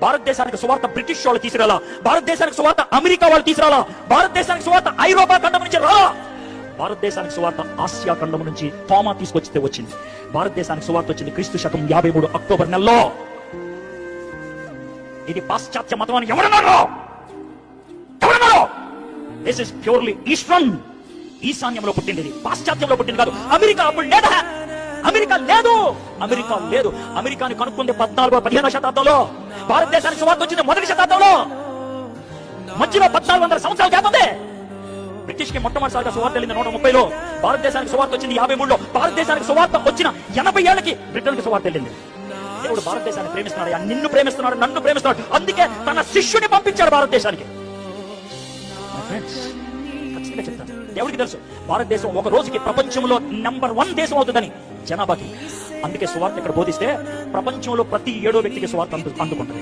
భారతదేశానికి సువార్త బ్రిటిష్ వాళ్ళు తీసుకురాలా, భారతదేశానికి సువార్త అమెరికా వాళ్ళు తీసుకురాలా, భారతదేశానికి సువార్త ఐరోపా ఖండం నుంచి రా, భారతదేశానికి సువార్త ఆసియా ఖండం నుంచి తోమా తీసుకొచ్చితే వచ్చింది. భారతదేశానికి సువార్త వచ్చింది క్రీస్తు శకం 53 అక్టోబర్ నెలలో. ఇది పాశ్చాత్య మతం అని ఎవరన్నారు? దిస్ ఇస్ ప్యూర్లీ ఈస్టర్న్, ఈశాన్యంలో పుట్టింది, పాశ్చాత్యంలో పుట్టింది కాదు. అమెరికా అప్పుడు లేదా, అమెరికా లేదు, అమెరికా లేదు. అమెరికాని కనుక్కుంది 14వ-15వ శతాబ్దంలో, భారతదేశానికి సువార్త వచ్చింది మొదటి శతాబ్దంలో. మధ్యలో 1400 సంవత్సరాలు గ్యాప్ ఉంది. బ్రిటిష్ కి మొట్టమొదటిసారిగా సువార్త వెళ్ళింది 130లో, భారతదేశానికి సువార్త వచ్చింది 53లో. భారతదేశానికి సువార్త వచ్చిన 80 ఏళ్ళకి బ్రిటన్ కి సువార్త వెళ్ళింది. దేవుడు భారతదేశాన్ని ప్రేమిస్తున్నాడు, నిన్ను ప్రేమిస్తున్నాడు, నన్ను ప్రేమిస్తున్నాడు. అందుకే తన శిష్యుని పంపించాడు భారతదేశానికి. ఖచ్చితంగా చెప్తాను, దేవుడికి తెలుసు భారతదేశం ఒక రోజుకి ప్రపంచంలో నంబర్ 1 దేశం అవుతుందని జనాభాకి. అందుకే సువార్త ఇక్కడ బోధిస్తే ప్రపంచంలో ప్రతి 7వ వ్యక్తికి సువార్త అందుకుంటుంది.